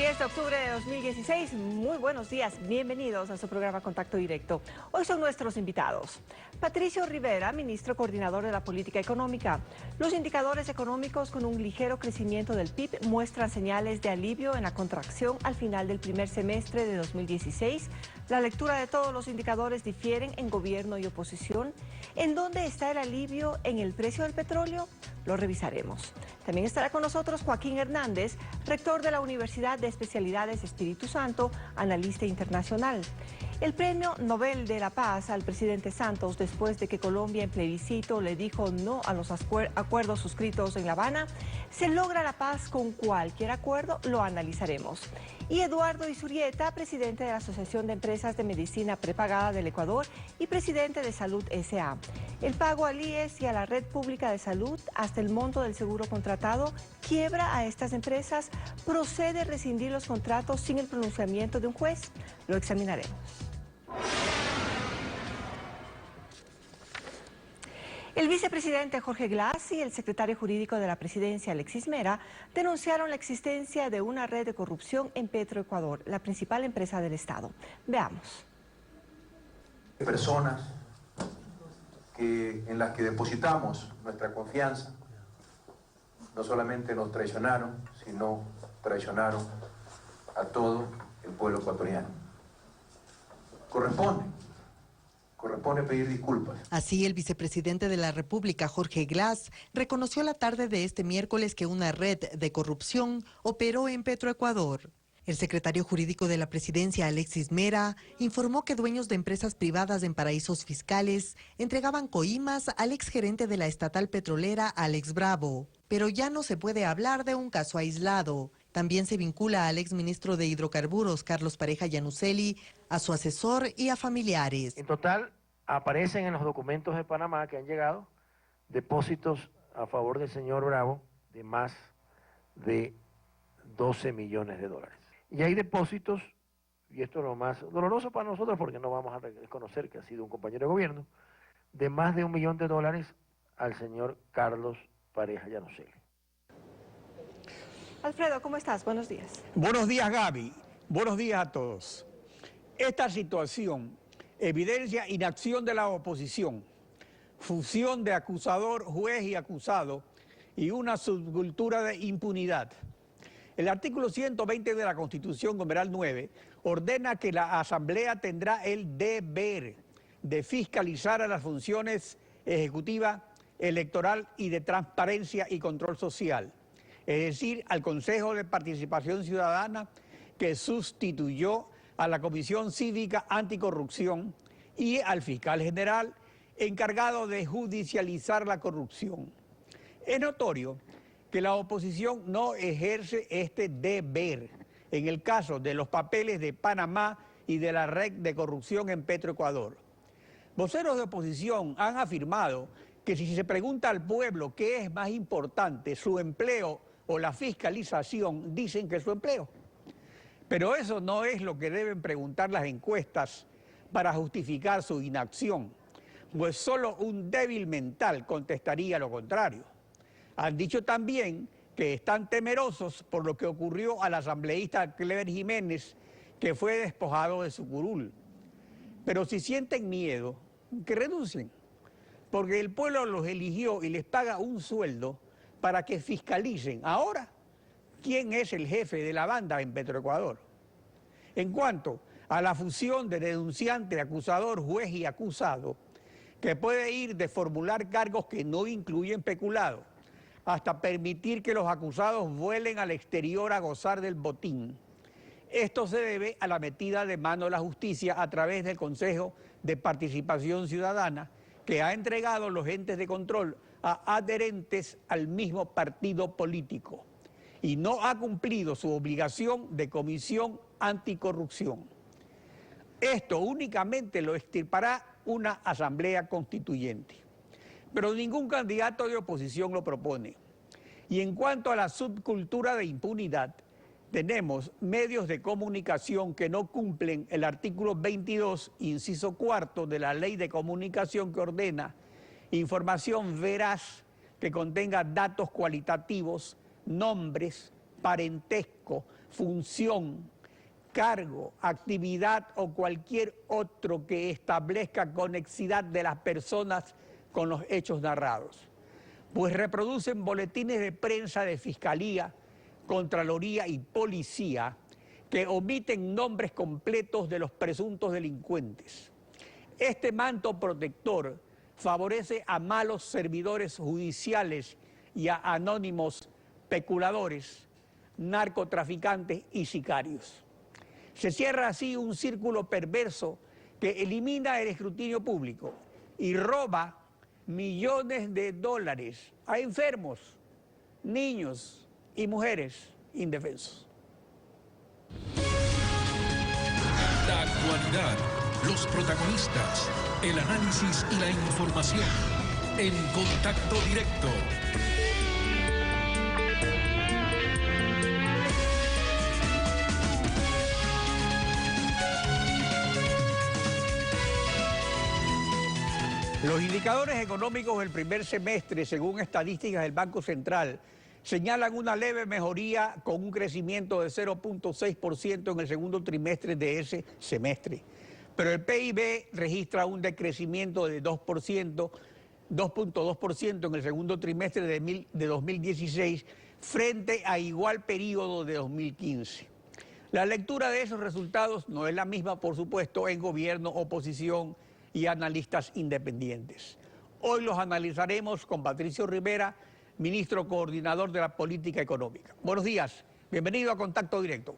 10 de octubre de 2016, muy buenos días, bienvenidos a su programa Contacto Directo. Hoy son nuestros invitados. Patricio Rivera, ministro coordinador de la política económica. Los indicadores económicos con un ligero crecimiento del PIB muestran señales de alivio en la contracción al final del primer semestre de 2016. La lectura de todos los indicadores difieren en gobierno y oposición. ¿En dónde está el alivio en el precio del petróleo? Lo revisaremos. También estará con nosotros Joaquín Hernández, rector de la Universidad de Especialidades Espíritu Santo, analista internacional. El Premio Nobel de la Paz al presidente Santos después de que Colombia en plebiscito le dijo no a los acuerdos suscritos en La Habana. ¿Se logra la paz con cualquier acuerdo? Lo analizaremos. Y Eduardo Izurieta, presidente de la Asociación de Empresas de Medicina Prepagada del Ecuador y presidente de Salud S.A. El pago al IES y a la Red Pública de Salud hasta el monto del seguro contratado quiebra a estas empresas. ¿Procede rescindir los contratos sin el pronunciamiento de un juez? Lo examinaremos. El vicepresidente Jorge Glass y el secretario jurídico de la presidencia, Alexis Mera, denunciaron la existencia de una red de corrupción en Petroecuador, la principal empresa del Estado. Veamos. Personas en las que depositamos nuestra confianza, no solamente nos traicionaron, sino traicionaron a todo el pueblo ecuatoriano. Corresponde pedir disculpas. Así, el vicepresidente de la República, Jorge Glass, reconoció la tarde de este miércoles que una red de corrupción operó en Petroecuador. El secretario jurídico de la presidencia, Alexis Mera, informó que dueños de empresas privadas en paraísos fiscales entregaban coimas al exgerente de la estatal petrolera, Alex Bravo. Pero ya no se puede hablar de un caso aislado. También se vincula al exministro de Hidrocarburos, Carlos Pareja Yannuzeli, a su asesor y a familiares. En total, aparecen en los documentos de Panamá que han llegado depósitos a favor del señor Bravo de más de 12 millones de dólares. Y hay depósitos, y esto es lo más doloroso para nosotros porque no vamos a reconocer que ha sido un compañero de gobierno, de más de $1 millón al señor Carlos Pareja Yannuzeli. Alfredo, ¿cómo estás? Buenos días. Buenos días, Gaby. Buenos días a todos. Esta situación evidencia inacción de la oposición, fusión de acusador, juez y acusado y una subcultura de impunidad. El artículo 120 de la Constitución, numeral 9, ordena que la Asamblea tendrá el deber de fiscalizar a las funciones ejecutiva, electoral y de transparencia y control social, es decir, al Consejo de Participación Ciudadana que sustituyó a la Comisión Cívica Anticorrupción y al fiscal general encargado de judicializar la corrupción. Es notorio que la oposición no ejerce este deber en el caso de los papeles de Panamá y de la red de corrupción en Petroecuador. Voceros de oposición han afirmado que si se pregunta al pueblo qué es más importante, su empleo o la fiscalización, dicen que su empleo. Pero eso no es lo que deben preguntar las encuestas para justificar su inacción, pues solo un débil mental contestaría lo contrario. Han dicho también que están temerosos por lo que ocurrió al asambleísta Clever Jiménez, que fue despojado de su curul. Pero si sienten miedo, que renuncien, porque el pueblo los eligió y les paga un sueldo para que fiscalicen ahora quién es el jefe de la banda en Petroecuador. En cuanto a la fusión de denunciante, acusador, juez y acusado, que puede ir de formular cargos que no incluyen peculado, hasta permitir que los acusados vuelen al exterior a gozar del botín. Esto se debe a la metida de mano de la justicia a través del Consejo de Participación Ciudadana, que ha entregado los entes de control a adherentes al mismo partido político y no ha cumplido su obligación de comisión anticorrupción. Esto únicamente lo extirpará una asamblea constituyente, pero ningún candidato de oposición lo propone. Y en cuanto a la subcultura de impunidad, tenemos medios de comunicación que no cumplen el artículo 22, inciso 4 de la Ley de Comunicación que ordena información veraz que contenga datos cualitativos, nombres, parentesco, función, cargo, actividad o cualquier otro que establezca conexidad de las personas con los hechos narrados, pues reproducen boletines de prensa de Fiscalía, Contraloría y Policía que omiten nombres completos de los presuntos delincuentes. Este manto protector favorece a malos servidores judiciales y a anónimos peculadores, narcotraficantes y sicarios. Se cierra así un círculo perverso que elimina el escrutinio público y roba millones de dólares a enfermos, niños y mujeres indefensos. La actualidad, los protagonistas, el análisis y la información. En Contacto Directo. Los indicadores económicos del primer semestre, según estadísticas del Banco Central, señalan una leve mejoría con un crecimiento de 0.6% en el segundo trimestre de ese semestre. Pero el PIB registra un decrecimiento de 2.2% en el segundo trimestre de 2016 frente a igual periodo de 2015. La lectura de esos resultados no es la misma, por supuesto, en gobierno, oposición y analistas independientes. Hoy los analizaremos con Patricio Rivera, ministro coordinador de la política económica. Buenos días, bienvenido a Contacto Directo.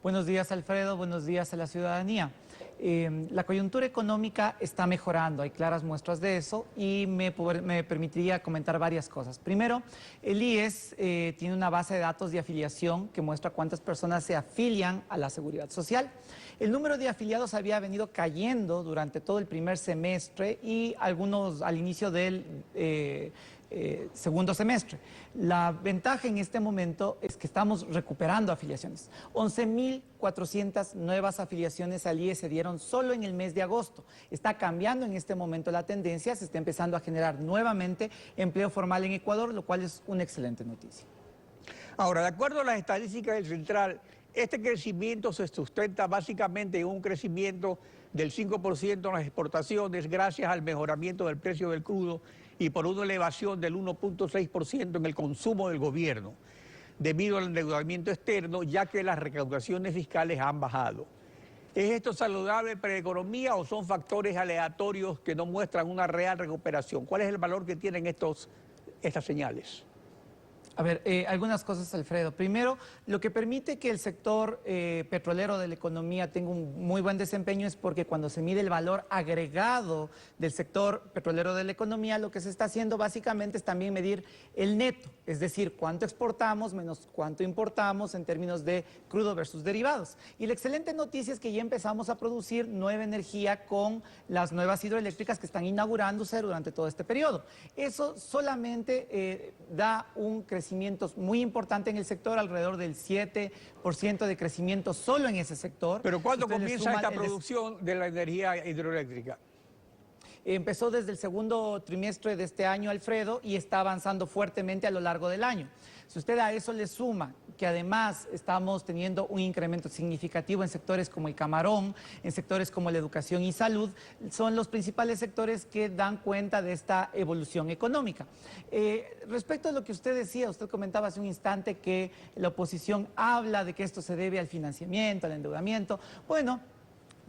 Buenos días, Alfredo, buenos días a la ciudadanía. La coyuntura económica está mejorando, hay claras muestras de eso y me permitiría comentar varias cosas. Primero, el IES tiene una base de datos de afiliación que muestra cuántas personas se afilian a la Seguridad Social. El número de afiliados había venido cayendo durante todo el primer semestre y algunos al inicio del segundo semestre. La ventaja en este momento es que estamos recuperando afiliaciones. 11.400 nuevas afiliaciones al IES se dieron solo en el mes de agosto. Está cambiando en este momento la tendencia, se está empezando a generar nuevamente empleo formal en Ecuador, lo cual es una excelente noticia. Ahora, de acuerdo a las estadísticas del Central, este crecimiento se sustenta básicamente en un crecimiento del 5% en las exportaciones gracias al mejoramiento del precio del crudo y por una elevación del 1.6% en el consumo del gobierno, debido al endeudamiento externo, ya que las recaudaciones fiscales han bajado. ¿Es esto saludable para la economía o son factores aleatorios que no muestran una real recuperación? ¿Cuál es el valor que tienen estas señales? A ver, algunas cosas, Alfredo. Primero, lo que permite que el sector petrolero de la economía tenga un muy buen desempeño es porque cuando se mide el valor agregado del sector petrolero de la economía, lo que se está haciendo básicamente es también medir el neto, es decir, cuánto exportamos menos cuánto importamos en términos de crudo versus derivados. Y la excelente noticia es que ya empezamos a producir nueva energía con las nuevas hidroeléctricas que están inaugurándose durante todo este periodo. Eso solamente da un crecimiento muy importante en el sector, alrededor del 7% de crecimiento solo en ese sector. ¿Pero cuándo comienza esta producción de la energía hidroeléctrica? Empezó desde el segundo trimestre de este año, Alfredo, y está avanzando fuertemente a lo largo del año. Si usted a eso le suma que además estamos teniendo un incremento significativo en sectores como el camarón, en sectores como la educación y salud, son los principales sectores que dan cuenta de esta evolución económica. Respecto a lo que usted decía, usted comentaba hace un instante que la oposición habla de que esto se debe al financiamiento, al endeudamiento. Bueno,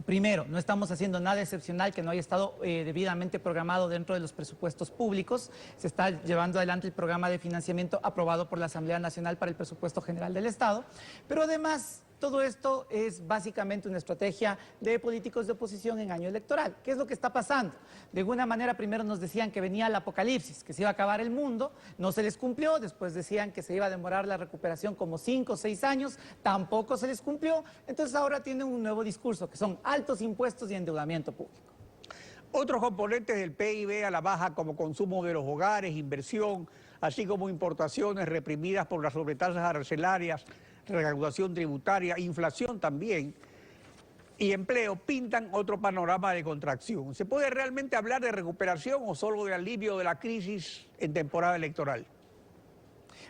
primero, no estamos haciendo nada excepcional que no haya estado debidamente programado dentro de los presupuestos públicos. Se está llevando adelante el programa de financiamiento aprobado por la Asamblea Nacional para el Presupuesto General del Estado. Pero además, todo esto es básicamente una estrategia de políticos de oposición en año electoral. ¿Qué es lo que está pasando? De alguna manera, primero nos decían que venía el apocalipsis, que se iba a acabar el mundo, no se les cumplió. Después decían que se iba a demorar la recuperación como 5 o 6 años, tampoco se les cumplió. Entonces ahora tienen un nuevo discurso, que son altos impuestos y endeudamiento público. Otros componentes del PIB a la baja, como consumo de los hogares, inversión, así como importaciones reprimidas por las sobretasas arancelarias, recaudación tributaria, inflación también, y empleo, pintan otro panorama de contracción. ¿Se puede realmente hablar de recuperación o solo de alivio de la crisis en temporada electoral?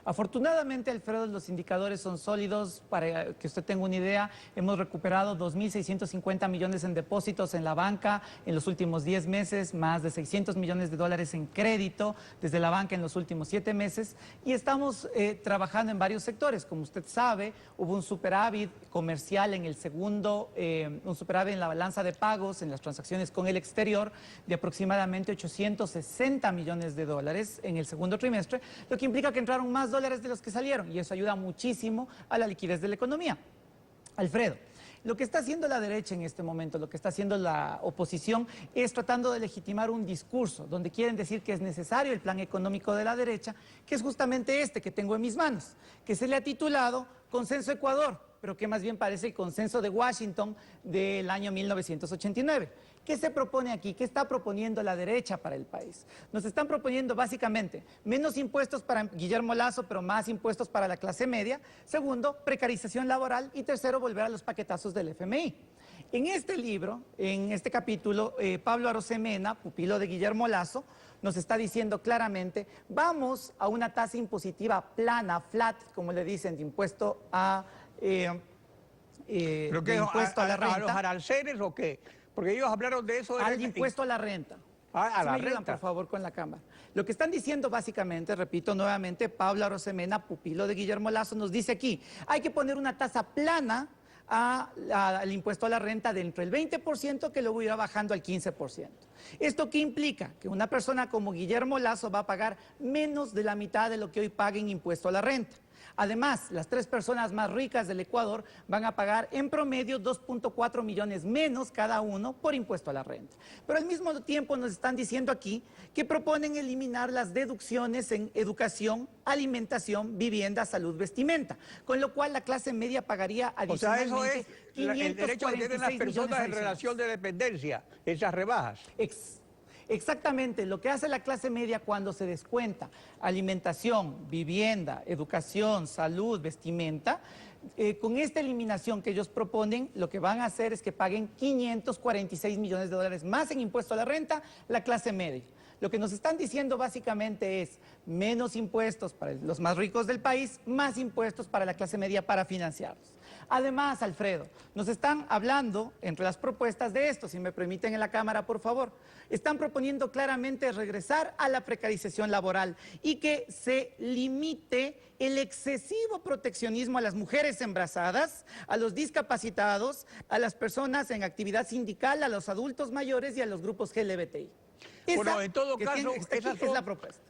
Afortunadamente, Alfredo, los indicadores son sólidos. Para que usted tenga una idea, hemos recuperado 2.650 millones en depósitos en la banca en los últimos 10 meses, más de 600 millones de dólares en crédito desde la banca en los últimos 7 meses, y estamos trabajando en varios sectores. Como usted sabe, hubo un superávit comercial en el segundo, un superávit en la balanza de pagos, en las transacciones con el exterior, de aproximadamente 860 millones de dólares en el segundo trimestre, lo que implica que entraron más dólares de los que salieron, y eso ayuda muchísimo a la liquidez de la economía. Alfredo, lo que está haciendo la derecha en este momento, lo que está haciendo la oposición, es tratando de legitimar un discurso donde quieren decir que es necesario el plan económico de la derecha, que es justamente este que tengo en mis manos, que se le ha titulado Consenso Ecuador, pero que más bien parece el Consenso de Washington del año 1989. ¿Qué se propone aquí? ¿Qué está proponiendo la derecha para el país? Nos están proponiendo básicamente menos impuestos para Guillermo Lasso, pero más impuestos para la clase media. Segundo, precarización laboral. Y tercero, volver a los paquetazos del FMI. En este libro, en este capítulo, Pablo Arosemena, pupilo de Guillermo Lasso, nos está diciendo claramente, vamos a una tasa impositiva plana, flat, como le dicen, de impuesto a... ¿Pero qué, impuesto a la renta. ¿A los aranceles o qué? Porque ellos hablaron de eso. Al impuesto a la renta. A la me ayudan, renta. por favor, con la cámara. Lo que están diciendo básicamente, repito nuevamente, Pablo Arosemena, pupilo de Guillermo Lasso, nos dice aquí, hay que poner una tasa plana al impuesto a la renta de entre el 20% que luego irá bajando al 15%. ¿Esto qué implica? Que una persona como Guillermo Lasso va a pagar menos de la mitad de lo que hoy paga en impuesto a la renta. Además, las 3 personas más ricas del Ecuador van a pagar en promedio 2.4 millones menos cada uno por impuesto a la renta. Pero al mismo tiempo nos están diciendo aquí que proponen eliminar las deducciones en educación, alimentación, vivienda, salud, vestimenta, con lo cual la clase media pagaría adicionalmente, o sea, eso es el derecho que tienen las personas en relación de dependencia, esas rebajas. Exactamente, lo que hace la clase media cuando se descuenta alimentación, vivienda, educación, salud, vestimenta, con esta eliminación que ellos proponen, lo que van a hacer es que paguen 546 millones de dólares más en impuesto a la renta la clase media. Lo que nos están diciendo básicamente es menos impuestos para los más ricos del país, más impuestos para la clase media para financiarlos. Además, Alfredo, nos están hablando entre las propuestas de esto, si me permiten en la cámara, por favor. Están proponiendo claramente regresar a la precarización laboral y que se limite el excesivo proteccionismo a las mujeres embarazadas, a los discapacitados, a las personas en actividad sindical, a los adultos mayores y a los grupos LGBTI. Bueno, en todo caso, esas son es la propuesta.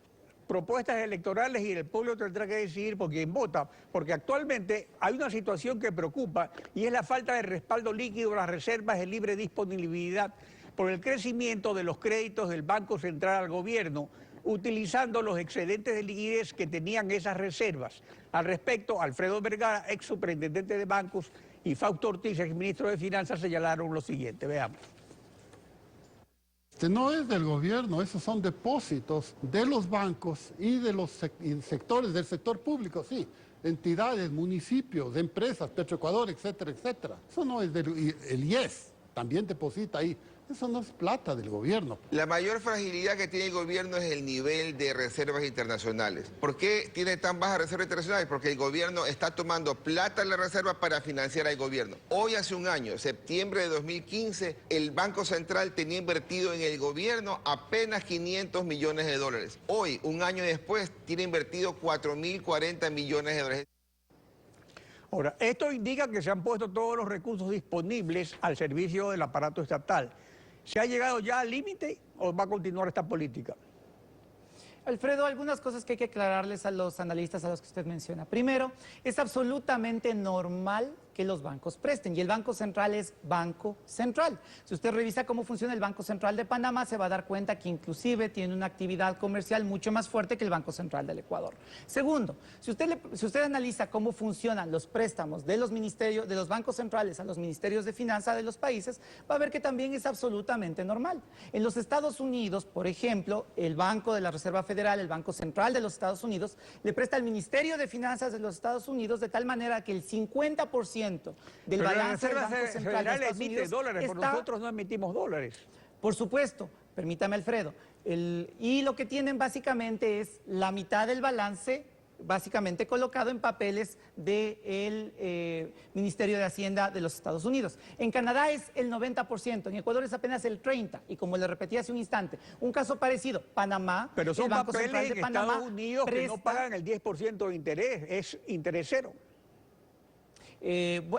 Propuestas electorales y el pueblo tendrá que decidir por quién vota, porque actualmente hay una situación que preocupa y es la falta de respaldo líquido a las reservas de libre disponibilidad por el crecimiento de los créditos del Banco Central al gobierno, utilizando los excedentes de liquidez que tenían esas reservas. Al respecto, Alfredo Vergara, ex superintendente de bancos, y Fausto Ortiz, ex ministro de Finanzas, señalaron lo siguiente. Veamos. No es del gobierno, esos son depósitos de los bancos y de los sectores, del sector público, sí, entidades, municipios, empresas, Petroecuador, etcétera, etcétera. Eso no es del el IES, también deposita ahí. Eso no es plata del gobierno. La mayor fragilidad que tiene el gobierno es el nivel de reservas internacionales. ¿Por qué tiene tan bajas reservas internacionales? Porque el gobierno está tomando plata en la reserva para financiar al gobierno. Hoy, hace un año, septiembre de 2015, el Banco Central tenía invertido en el gobierno apenas 500 millones de dólares. Hoy, un año después, tiene invertido 4.040 millones de dólares. Ahora, esto indica que se han puesto todos los recursos disponibles al servicio del aparato estatal. ¿Se ha llegado ya al límite o va a continuar esta política? Alfredo, algunas cosas que hay que aclararles a los analistas a los que usted menciona. Primero, es absolutamente normal que los bancos presten y el Banco Central es Banco Central. Si usted revisa cómo funciona el Banco Central de Panamá, se va a dar cuenta que inclusive tiene una actividad comercial mucho más fuerte que el Banco Central del Ecuador. Segundo, si usted analiza cómo funcionan los préstamos de los ministerios, de los bancos centrales a los ministerios de finanzas de los países, va a ver que también es absolutamente normal. En los Estados Unidos, por ejemplo, el Banco de la Reserva Federal, el Banco Central de los Estados Unidos, le presta al Ministerio de Finanzas de los Estados Unidos de tal manera que el 50% del balance del Banco Central de Estados Unidos dólares, por nosotros no emitimos dólares. Por supuesto, permítame, Alfredo. Y lo que tienen básicamente es la mitad del balance básicamente colocado en papeles del Ministerio de Hacienda de los Estados Unidos. En Canadá es el 90%, en Ecuador es apenas el 30%, y como le repetí hace un instante, un caso parecido, Panamá, Pero son el Banco papeles Central de en Panamá Estados Unidos que no pagan el 10% de interés, es interés cero.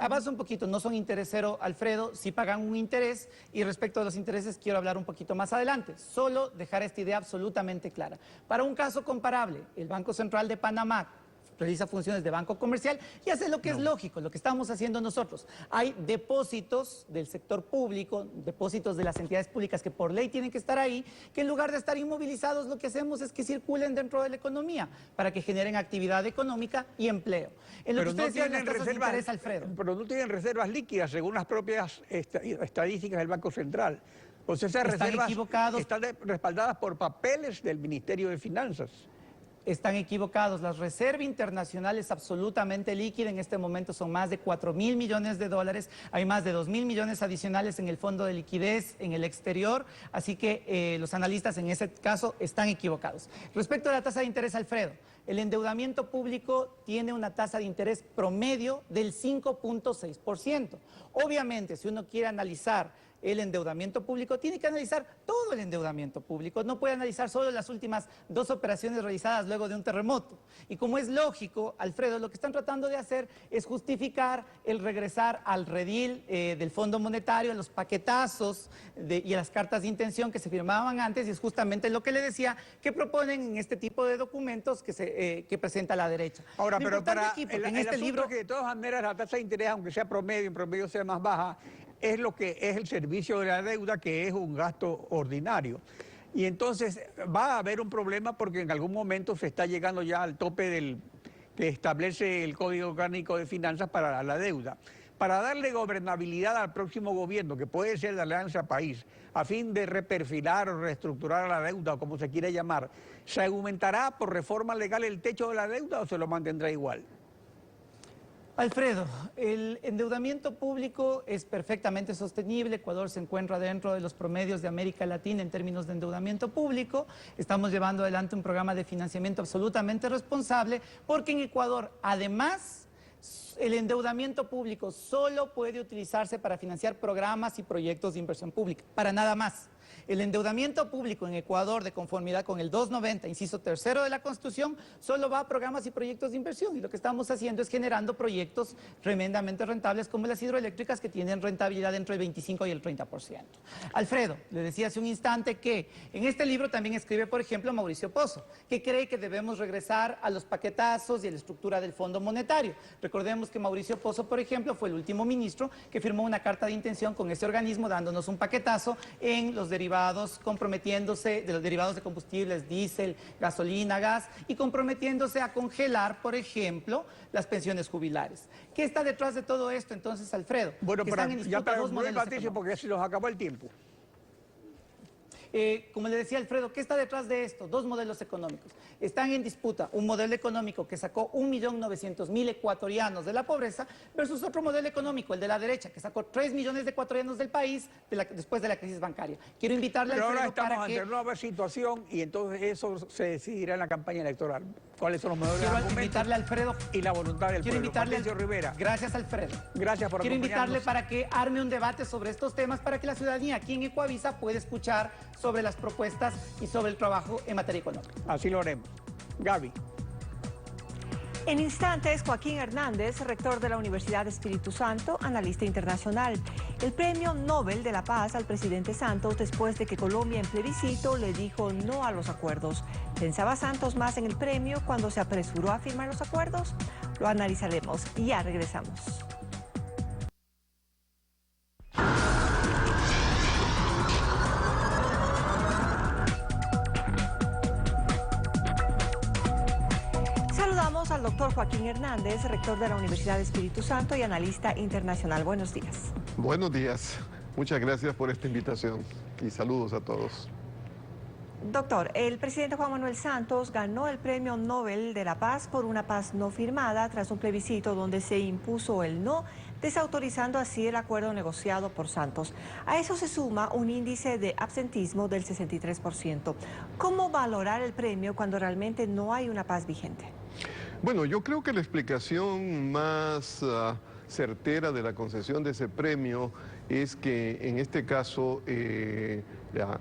Avanza un poquito, no son interés cero, Alfredo, sí pagan un interés, y respecto a los intereses quiero hablar un poquito más adelante. Solo dejar esta idea absolutamente clara. Para un caso comparable, el Banco Central de Panamá realiza funciones de banco comercial y hace lo que es lógico, lo que estamos haciendo nosotros. Hay depósitos del sector público, depósitos de las entidades públicas que por ley tienen que estar ahí, que en lugar de estar inmovilizados lo que hacemos es que circulen dentro de la economía para que generen actividad económica y empleo. En lo que ustedes decían, las tasas de interés, Alfredo. Pero no tienen reservas líquidas según las propias estadísticas del Banco Central. O sea, esas reservas están respaldadas por papeles del Ministerio de Finanzas. Están equivocados. La reserva internacional es absolutamente líquida. En este momento son más de 4.000 millones de dólares. Hay más de 2.000 millones adicionales en el fondo de liquidez en el exterior. Así que los analistas en ese caso están equivocados. Respecto a la tasa de interés, Alfredo, el endeudamiento público tiene una tasa de interés promedio del 5.6%. Obviamente, si uno quiere analizar el endeudamiento público, tiene que analizar todo el endeudamiento público, no puede analizar solo las últimas 2 operaciones realizadas luego de un terremoto. Y como es lógico, Alfredo, lo que están tratando de hacer es justificar el regresar al redil del Fondo Monetario, a los paquetazos y a las cartas de intención que se firmaban antes, y es justamente lo que le decía que proponen en este tipo de documentos que presenta la derecha. Ahora, pero para aquí, el en este libro que de todas maneras la tasa de interés, aunque sea promedio, en promedio sea más baja, es lo que es el servicio de la deuda, que es un gasto ordinario. Y entonces va a haber un problema porque en algún momento se está llegando ya al tope que establece el Código Orgánico de Finanzas para la deuda. Para darle gobernabilidad al próximo gobierno, que puede ser de Alianza País, a fin de reperfilar o reestructurar la deuda, o como se quiera llamar, ¿se aumentará por reforma legal el techo de la deuda o se lo mantendrá igual? Alfredo, el endeudamiento público es perfectamente sostenible. Ecuador se encuentra dentro de los promedios de América Latina en términos de endeudamiento público. Estamos llevando adelante un programa de financiamiento absolutamente responsable, porque en Ecuador, además, el endeudamiento público solo puede utilizarse para financiar programas y proyectos de inversión pública, para nada más. El endeudamiento público en Ecuador, de conformidad con el 290, inciso 3 de la Constitución, solo va a programas y proyectos de inversión. Y lo que estamos haciendo es generando proyectos tremendamente rentables, como las hidroeléctricas, que tienen rentabilidad entre el 25 y el 30%. Alfredo, le decía hace un instante que en este libro también escribe, por ejemplo, Mauricio Pozo, que cree que debemos regresar a los paquetazos y a la estructura del Fondo Monetario. Recordemos que Mauricio Pozo, por ejemplo, fue el último ministro que firmó una carta de intención con ese organismo, dándonos un paquetazo en los derivados, comprometiéndose de los derivados de combustibles, diésel, gasolina, gas, y comprometiéndose a congelar, por ejemplo, las pensiones jubilares. ¿Qué está detrás de todo esto entonces, Alfredo? Bueno, que pero están en ya disputa para dos modelos Patricio, porque se nos acabó el tiempo. Como le decía Alfredo, ¿qué está detrás de esto? 2 modelos económicos. Están en disputa un modelo económico que sacó 1.900.000 ecuatorianos de la pobreza versus otro modelo económico, el de la derecha, que sacó 3 millones de ecuatorianos del país después de la crisis bancaria. Quiero invitarle a Alfredo, Alfredo estamos para ante una nueva situación y entonces eso se decidirá en la campaña electoral. ¿Cuáles son los mejores argumentos? Invitarle a Alfredo y la voluntad del pueblo. Patricio Rivera. Gracias, Alfredo. Gracias por acompañarnos. Quiero invitarle para que arme un debate sobre estos temas, para que la ciudadanía aquí en Ecuavisa pueda escuchar sobre las propuestas y sobre el trabajo en materia económica. Así lo haremos. Gaby. En instantes, Joaquín Hernández, rector de la Universidad de Espíritu Santo, analista internacional. El Premio Nobel de la Paz al presidente Santos después de que Colombia en plebiscito le dijo no a los acuerdos. ¿Pensaba Santos más en el premio cuando se apresuró a firmar los acuerdos? Lo analizaremos y ya regresamos. Saludamos al doctor Joaquín Hernández, rector de la Universidad de Espíritu Santo y analista internacional. Buenos días. Buenos días. Muchas gracias por esta invitación y saludos a todos. Doctor, el presidente Juan Manuel Santos ganó el Premio Nobel de la Paz por una paz no firmada tras un plebiscito donde se impuso el no, desautorizando así el acuerdo negociado por Santos. A eso se suma un índice de absentismo del 63%. ¿Cómo valorar el premio cuando realmente no hay una paz vigente? Bueno, yo creo que la explicación más certera de la concesión de ese premio es que en este caso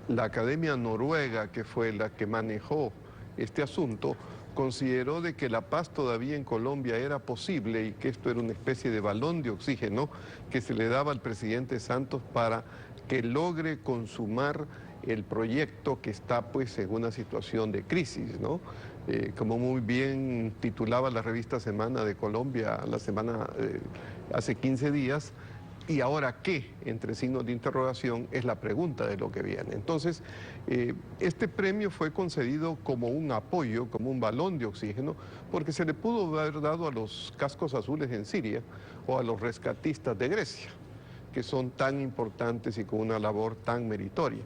la Academia Noruega, que fue la que manejó este asunto, consideró de que la paz todavía en Colombia era posible y que esto era una especie de balón de oxígeno que se le daba al presidente Santos para que logre consumar el proyecto que está pues en una situación de crisis, ¿no? Como muy bien titulaba la revista Semana de Colombia hace 15 días, ¿y ahora qué? Entre signos de interrogación es la pregunta de lo que viene. Entonces, este premio fue concedido como un apoyo, como un balón de oxígeno, porque se le pudo haber dado a los cascos azules en Siria o a los rescatistas de Grecia, que son tan importantes y con una labor tan meritoria.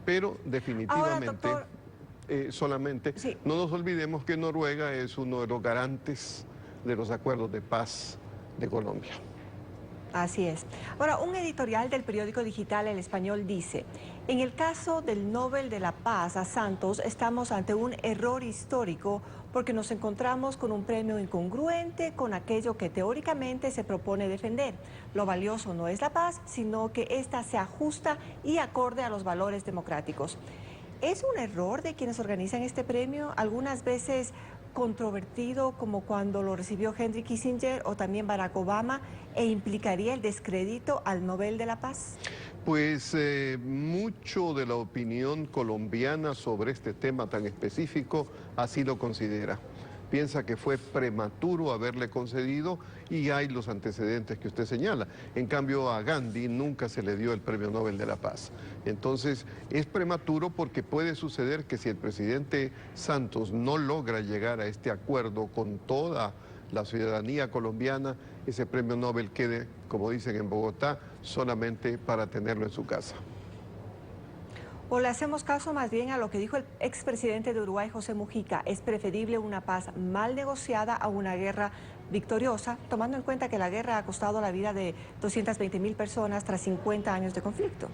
Pero definitivamente, ahora, doctor, solamente, sí, no nos olvidemos que Noruega es uno de los garantes de los acuerdos de paz de Colombia. Así es. Ahora, un editorial del periódico digital El Español dice: en el caso del Nobel de la Paz a Santos, estamos ante un error histórico porque nos encontramos con un premio incongruente con aquello que teóricamente se propone defender. Lo valioso no es la paz, sino que ésta se ajusta y acorde a los valores democráticos. ¿Es un error de quienes organizan este premio? Algunas veces controvertido, como cuando lo recibió Henry Kissinger o también Barack Obama, e implicaría el descrédito al Nobel de la Paz. Pues mucho de la opinión colombiana sobre este tema tan específico así lo considera. Piensa que fue prematuro haberle concedido y hay los antecedentes que usted señala. En cambio, a Gandhi nunca se le dio el Premio Nobel de la Paz. Entonces, es prematuro porque puede suceder que si el presidente Santos no logra llegar a este acuerdo con toda la ciudadanía colombiana, ese Premio Nobel quede, como dicen en Bogotá, solamente para tenerlo en su casa. ¿O le hacemos caso más bien a lo que dijo el expresidente de Uruguay, José Mujica? Es preferible una paz mal negociada a una guerra victoriosa, tomando en cuenta que la guerra ha costado la vida de 220.000 personas tras 50 años de conflicto.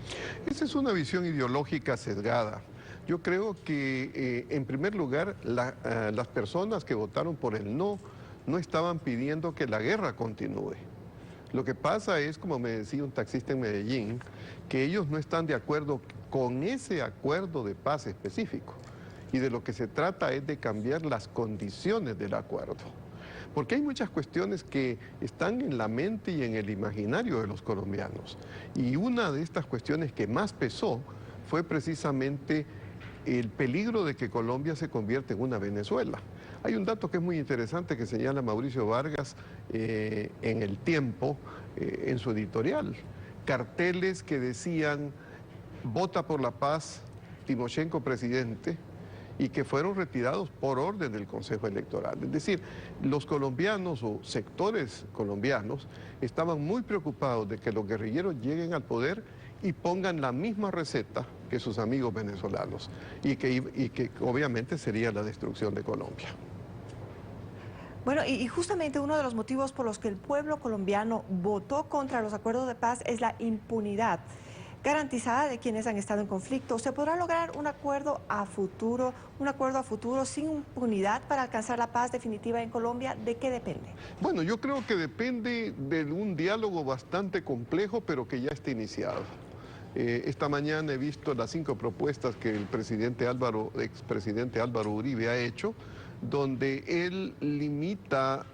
Esa es una visión ideológica sesgada. Yo creo que, en primer lugar, las personas que votaron por el no estaban pidiendo que la guerra continúe. Lo que pasa es, como me decía un taxista en Medellín, que ellos no están de acuerdo con ese acuerdo de paz específico. Y de lo que se trata es de cambiar las condiciones del acuerdo. Porque hay muchas cuestiones que están en la mente y en el imaginario de los colombianos. Y una de estas cuestiones que más pesó fue precisamente el peligro de que Colombia se convierta en una Venezuela. Hay un dato que es muy interesante que señala Mauricio Vargas en El Tiempo, en su editorial. Carteles que decían: vota por la paz, Timochenko presidente, y que fueron retirados por orden del Consejo Electoral. Es decir, los colombianos o sectores colombianos estaban muy preocupados de que los guerrilleros lleguen al poder y pongan la misma receta que sus amigos venezolanos, y que obviamente sería la destrucción de Colombia. Bueno, y justamente uno de los motivos por los que el pueblo colombiano votó contra los acuerdos de paz es la impunidad garantizada de quienes han estado en conflicto. ¿Se podrá lograr un acuerdo a futuro sin impunidad para alcanzar la paz definitiva en Colombia? ¿De qué depende? Bueno, yo creo que depende de un diálogo bastante complejo, pero que ya está iniciado. Esta mañana he visto las 5 propuestas que el expresidente Álvaro Uribe ha hecho, donde él limita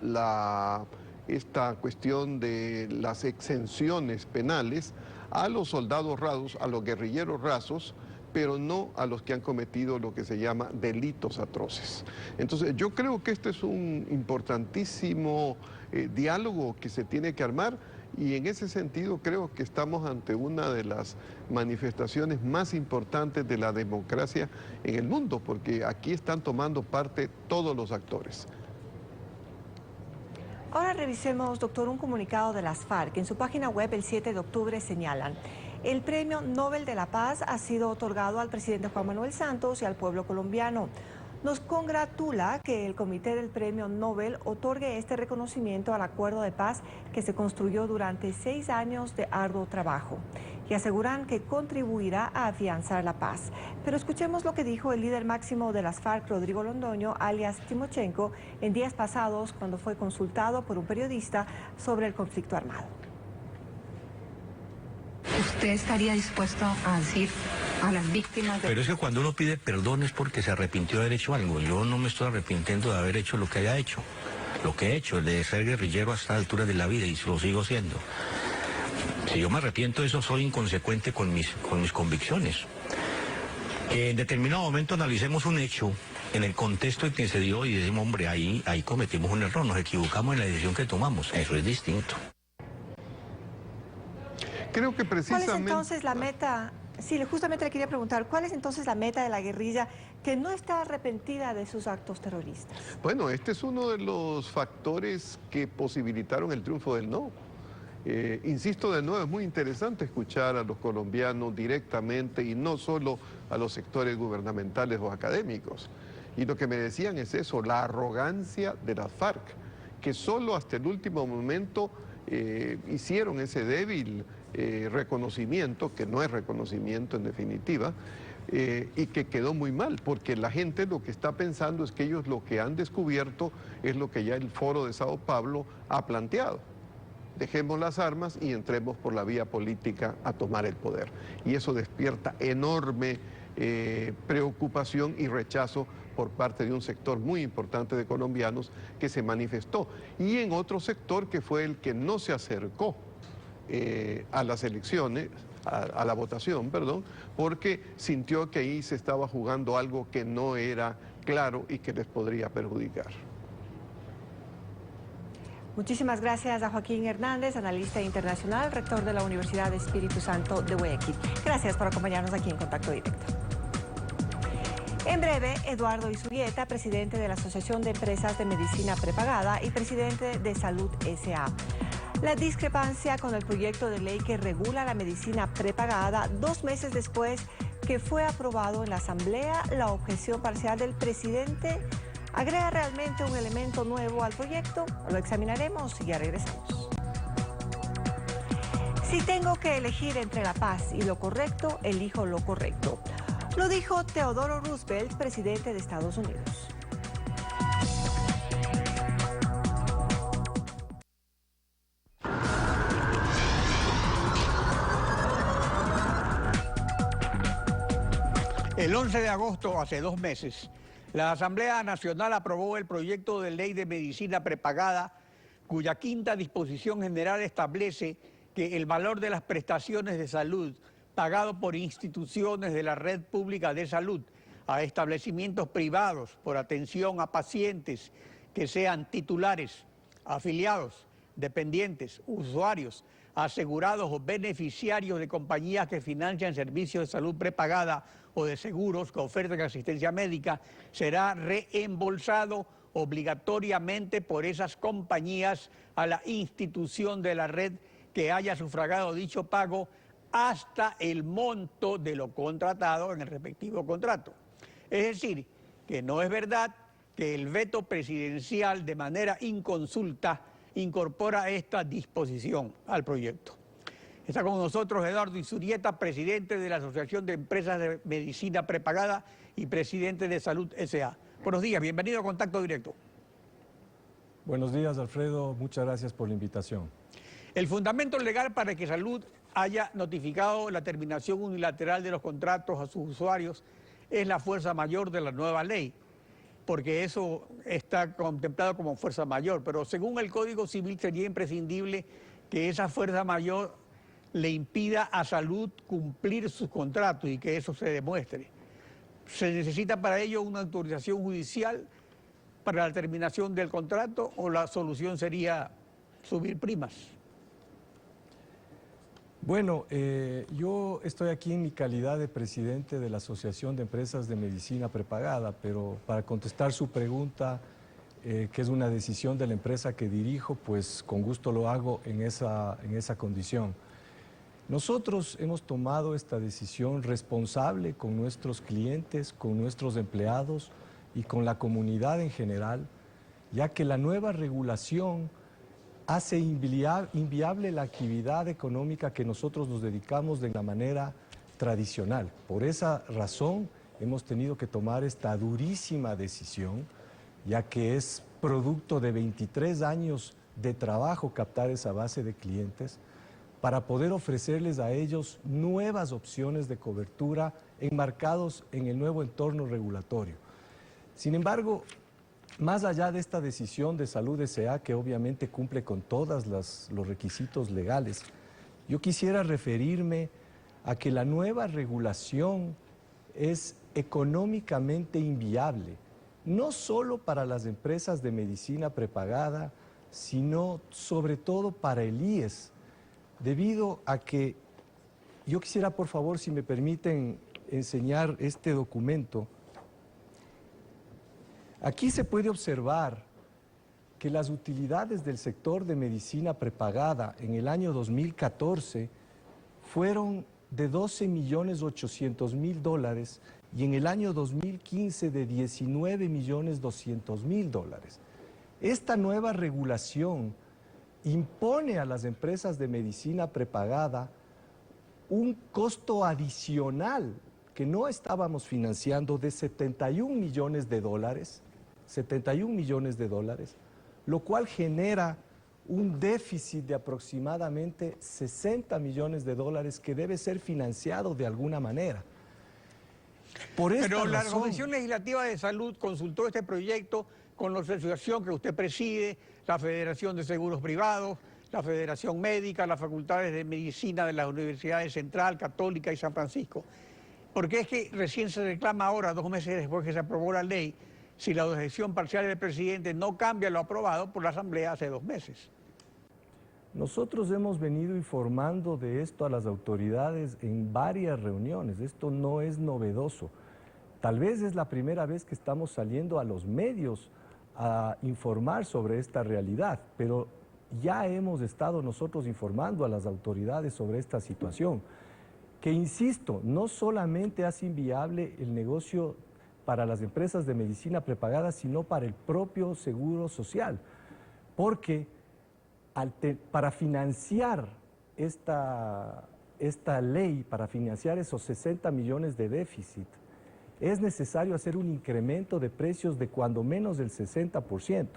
esta cuestión de las exenciones penales a los soldados rasos, a los guerrilleros rasos, pero no a los que han cometido lo que se llama delitos atroces. Entonces, yo creo que este es un importantísimo diálogo que se tiene que armar, y en ese sentido creo que estamos ante una de las manifestaciones más importantes de la democracia en el mundo, porque aquí están tomando parte todos los actores. Ahora revisemos, doctor, un comunicado de las FARC. En su página web, el 7 de octubre, señalan: el Premio Nobel de la Paz ha sido otorgado al presidente Juan Manuel Santos y al pueblo colombiano. nos congratula que el Comité del Premio Nobel otorgue este reconocimiento al acuerdo de paz que se construyó durante 6 años de arduo trabajo y aseguran que contribuirá a afianzar la paz. Pero escuchemos lo que dijo el líder máximo de las FARC, Rodrigo Londoño, alias Timochenko, en días pasados cuando fue consultado por un periodista sobre el conflicto armado. ¿Usted estaría dispuesto a decir a las víctimas de... Pero es que cuando uno pide perdón es porque se arrepintió de haber hecho algo. Yo no me estoy arrepintiendo de haber hecho lo que haya hecho. Lo que he hecho, el de ser guerrillero a esta altura de la vida, y lo sigo siendo. Si yo me arrepiento de eso, soy inconsecuente con mis convicciones. Que en determinado momento analicemos un hecho en el contexto en que se dio y decimos, hombre, ahí cometimos un error, nos equivocamos en la decisión que tomamos. Eso es distinto. Creo que precisamente... ¿Cuál es entonces la meta? Sí, justamente le quería preguntar, ¿cuál es entonces la meta de la guerrilla que no está arrepentida de sus actos terroristas? Bueno, este es uno de los factores que posibilitaron el triunfo del no. Insisto de nuevo, es muy interesante escuchar a los colombianos directamente y no solo a los sectores gubernamentales o académicos. Y lo que me decían es eso, la arrogancia de las FARC, que solo hasta el último momento hicieron ese débil reconocimiento, que no es reconocimiento en definitiva, y que quedó muy mal, porque la gente lo que está pensando es que ellos lo que han descubierto es lo que ya el Foro de Sao Paulo ha planteado. Dejemos las armas y entremos por la vía política a tomar el poder. Y eso despierta enorme preocupación y rechazo por parte de un sector muy importante de colombianos que se manifestó. Y en otro sector que fue el que no se acercó a las elecciones, a la votación, perdón, porque sintió que ahí se estaba jugando algo que no era claro y que les podría perjudicar. Muchísimas gracias a Joaquín Hernández, analista internacional, rector de la Universidad de Espíritu Santo de Guayaquil. Gracias por acompañarnos aquí en Contacto Directo. En breve, Eduardo Izurieta, presidente de la Asociación de Empresas de Medicina Prepagada y presidente de Salud S.A. La discrepancia con el proyecto de ley que regula la medicina prepagada 2 meses después que fue aprobado en la Asamblea, la objeción parcial del presidente ¿agrega realmente un elemento nuevo al proyecto? Lo examinaremos y ya regresamos. Si tengo que elegir entre la paz y lo correcto, elijo lo correcto. Lo dijo Theodore Roosevelt, presidente de Estados Unidos. El 11 de agosto, hace 2 meses, la Asamblea Nacional aprobó el proyecto de ley de medicina prepagada, cuya 5ª disposición general establece que el valor de las prestaciones de salud pagado por instituciones de la red pública de salud a establecimientos privados por atención a pacientes que sean titulares, afiliados, dependientes, usuarios, asegurados o beneficiarios de compañías que financian servicios de salud prepagada o de seguros que ofertan asistencia médica, será reembolsado obligatoriamente por esas compañías a la institución de la red que haya sufragado dicho pago hasta el monto de lo contratado en el respectivo contrato. Es decir, que no es verdad que el veto presidencial de manera inconsulta incorpora esta disposición al proyecto. Está con nosotros Eduardo Izurieta, presidente de la Asociación de Empresas de Medicina Prepagada y presidente de Salud S.A. Buenos días, bienvenido a Contacto Directo. Buenos días, Alfredo, muchas gracias por la invitación. El fundamento legal para que Salud haya notificado la terminación unilateral de los contratos a sus usuarios es la fuerza mayor de la nueva ley, porque eso está contemplado como fuerza mayor, pero según el Código Civil sería imprescindible que esa fuerza mayor le impida a Salud cumplir sus contratos y que eso se demuestre. ¿Se necesita para ello una autorización judicial para la terminación del contrato o la solución sería subir primas? Bueno, yo estoy aquí en mi calidad de presidente de la Asociación de Empresas de Medicina Prepagada, pero para contestar su pregunta, que es una decisión de la empresa que dirijo, pues con gusto lo hago en esa condición. Nosotros hemos tomado esta decisión responsable con nuestros clientes, con nuestros empleados, y con la comunidad en general, ya que la nueva regulación hace inviable la actividad económica que nosotros nos dedicamos de la manera tradicional. Por esa razón hemos tenido que tomar esta durísima decisión, ya que es producto de 23 años de trabajo captar esa base de clientes para poder ofrecerles a ellos nuevas opciones de cobertura enmarcados en el nuevo entorno regulatorio. Sin embargo, más allá de esta decisión de Salud S.A., que obviamente cumple con todos los requisitos legales, yo quisiera referirme a que la nueva regulación es económicamente inviable, no solo para las empresas de medicina prepagada, sino sobre todo para el IES, debido a que yo quisiera, por favor, si me permiten enseñar este documento. Aquí se puede observar que las utilidades del sector de medicina prepagada en el año 2014 fueron de $12.800.000 y en el año 2015 de $19.200.000. Esta nueva regulación impone a las empresas de medicina prepagada un costo adicional que no estábamos financiando de $71 millones, lo cual genera un déficit de aproximadamente $60 millones que debe ser financiado de alguna manera. Pero la Comisión Legislativa de Salud consultó este proyecto con la asociación que usted preside, la Federación de Seguros Privados, la Federación Médica, las Facultades de Medicina de las Universidades Central, Católica y San Francisco. Porque es que recién se reclama ahora, 2 meses después que se aprobó la ley, si la decisión parcial del presidente no cambia lo aprobado por la Asamblea hace 2 meses. Nosotros hemos venido informando de esto a las autoridades en varias reuniones. Esto no es novedoso. Tal vez es la primera vez que estamos saliendo a los medios a informar sobre esta realidad, pero ya hemos estado nosotros informando a las autoridades sobre esta situación, que insisto, no solamente hace inviable el negocio para las empresas de medicina prepagada, sino para el propio Seguro Social, porque para financiar esta ley, para financiar esos 60 millones de déficit, es necesario hacer un incremento de precios de cuando menos del 60%.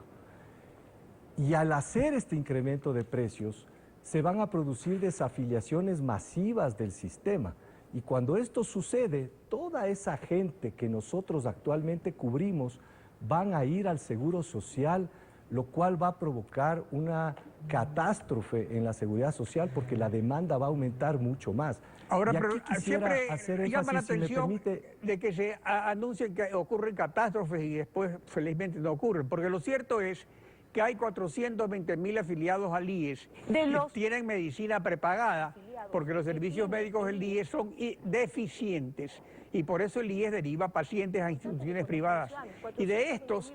Y al hacer este incremento de precios, se van a producir desafiliaciones masivas del sistema. Y cuando esto sucede, toda esa gente que nosotros actualmente cubrimos van a ir al Seguro Social, lo cual va a provocar una catástrofe en la seguridad social porque la demanda va a aumentar mucho más. Ahora, pero siempre llama la atención de que se anuncien que ocurren catástrofes y después felizmente no ocurren, porque lo cierto es que hay 420.000 afiliados al IES que tienen medicina prepagada, porque los servicios médicos del IES son deficientes y por eso el IES deriva pacientes a instituciones privadas. Y de estos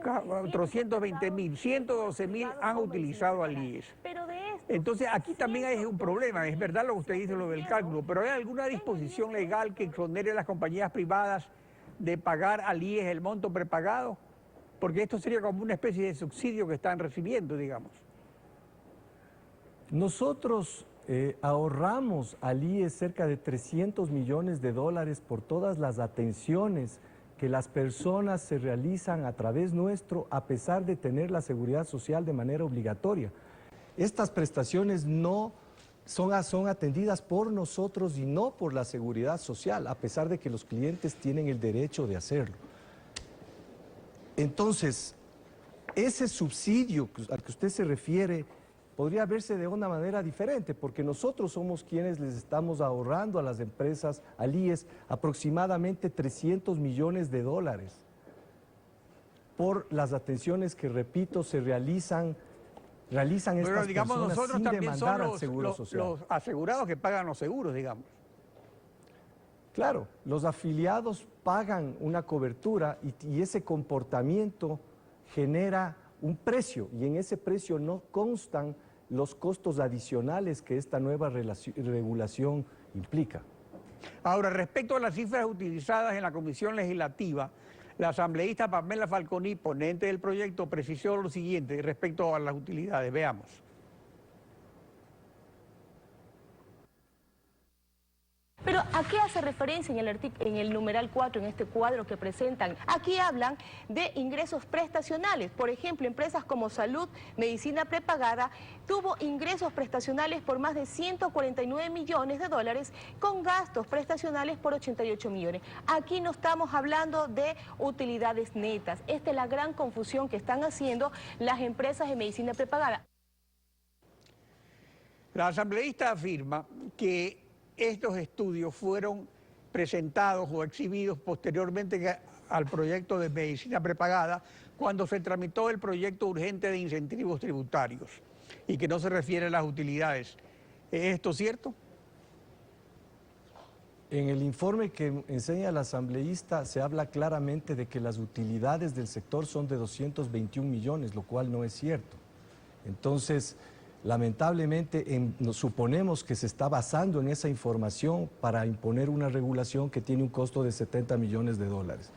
420.000, 112.000 han utilizado al IES. Entonces aquí también hay un problema, es verdad lo que usted dice, lo del cálculo, pero ¿hay alguna disposición legal que exonere a las compañías privadas de pagar al IES el monto prepagado? Porque esto sería como una especie de subsidio que están recibiendo, digamos. Nosotros ahorramos al IES cerca de $300 millones por todas las atenciones que las personas se realizan a través nuestro a pesar de tener la seguridad social de manera obligatoria. Estas prestaciones no son atendidas por nosotros y no por la seguridad social, a pesar de que los clientes tienen el derecho de hacerlo. Entonces, ese subsidio al que usted se refiere podría verse de una manera diferente, porque nosotros somos quienes les estamos ahorrando a las empresas, al IES, aproximadamente $300 millones por las atenciones que, repito, se realizan estas personas sin demandar al Seguro Social. Los asegurados que pagan los seguros, digamos. Claro, los afiliados pagan una cobertura y ese comportamiento genera un precio y en ese precio no constan los costos adicionales que esta nueva regulación implica. Ahora, respecto a las cifras utilizadas en la Comisión Legislativa, La asambleísta Pamela Falconi, ponente del proyecto, precisó lo siguiente respecto a las utilidades. Veamos. Pero ¿a qué hace referencia en el numeral 4, en este cuadro que presentan? Aquí hablan de ingresos prestacionales. Por ejemplo, empresas como Salud, Medicina Prepagada, tuvo ingresos prestacionales por más de 149 millones de dólares con gastos prestacionales por 88 millones. Aquí no estamos hablando de utilidades netas. Esta es la gran confusión que están haciendo las empresas de Medicina Prepagada. La asambleísta afirma que estos estudios fueron presentados o exhibidos posteriormente al proyecto de medicina prepagada cuando se tramitó el proyecto urgente de incentivos tributarios y que no se refiere a las utilidades. ¿Es esto cierto? En el informe que enseña el asambleísta se habla claramente de que las utilidades del sector son de 221 millones, lo cual no es cierto. Entonces, lamentablemente, nos suponemos que se está basando en esa información para imponer una regulación que tiene un costo de 70 millones de dólares.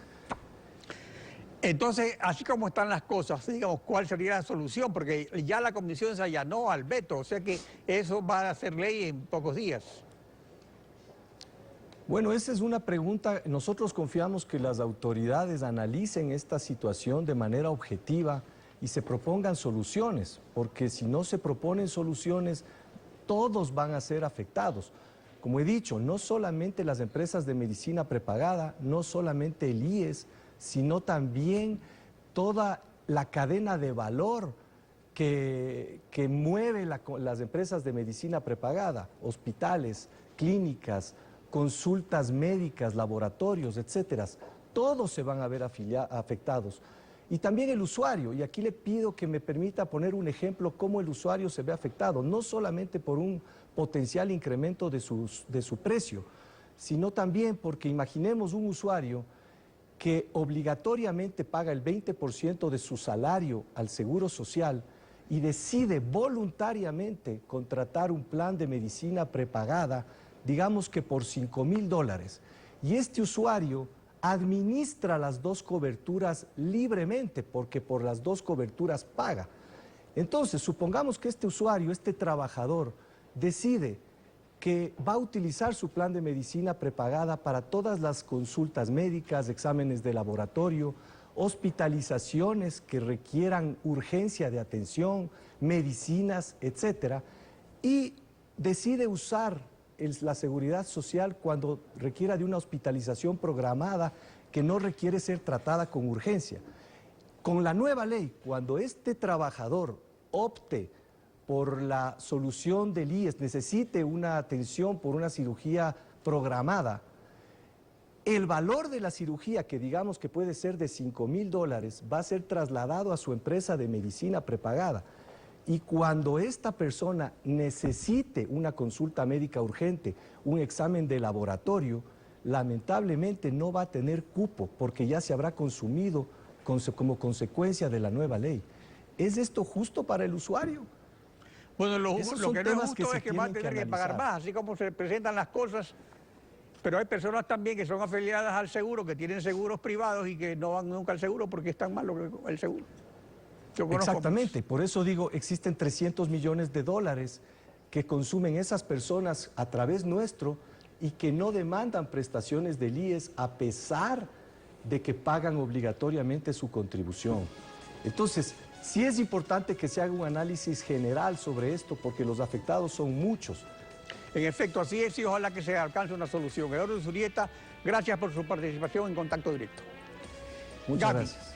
Entonces, así como están las cosas, digamos, ¿cuál sería la solución? Porque ya la comisión se allanó al veto, o sea que eso va a ser ley en pocos días. Bueno, esa es una pregunta. Nosotros confiamos que las autoridades analicen esta situación de manera objetiva y se propongan soluciones, porque si no se proponen soluciones, todos van a ser afectados. Como he dicho, no solamente las empresas de medicina prepagada, no solamente el IES, sino también toda la cadena de valor que mueve las empresas de medicina prepagada, hospitales, clínicas, consultas médicas, laboratorios, etcétera. Todos se van a ver afectados. Y también el usuario, y aquí le pido que me permita poner un ejemplo cómo el usuario se ve afectado, no solamente por un potencial incremento de su precio, sino también porque imaginemos un usuario que obligatoriamente paga el 20% de su salario al Seguro Social y decide voluntariamente contratar un plan de medicina prepagada, digamos que por $5,000, y este usuario administra las dos coberturas libremente, porque por las dos coberturas paga. Entonces, supongamos que este usuario, este trabajador, decide que va a utilizar su plan de medicina prepagada para todas las consultas médicas, exámenes de laboratorio, hospitalizaciones que requieran urgencia de atención, medicinas, etcétera, y decide usar la seguridad social cuando requiera de una hospitalización programada que no requiere ser tratada con urgencia. Con la nueva ley, cuando este trabajador opte por la solución del IES, necesite una atención por una cirugía programada, el valor de la cirugía, que digamos que puede ser de $5,000, va a ser trasladado a su empresa de medicina prepagada. Y cuando esta persona necesite una consulta médica urgente, un examen de laboratorio, lamentablemente no va a tener cupo porque ya se habrá consumido como consecuencia de la nueva ley. ¿Es esto justo para el usuario? Bueno, lo que no es justo es que va a tener que pagar más, así como se presentan las cosas. Pero hay personas también que son afiliadas al seguro, que tienen seguros privados y que no van nunca al seguro porque están mal el seguro. Exactamente, por eso digo, existen 300 millones de dólares que consumen esas personas a través nuestro y que no demandan prestaciones del IES a pesar de que pagan obligatoriamente su contribución. Entonces, sí es importante que se haga un análisis general sobre esto porque los afectados son muchos. En efecto, así es y ojalá que se alcance una solución. Eduardo Zurrieta, gracias por su participación en Contacto Directo. Muchas gracias.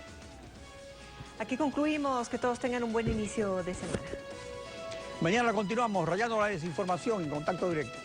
Aquí concluimos. Que todos tengan un buen inicio de semana. Mañana continuamos rayando la desinformación en Contacto Directo.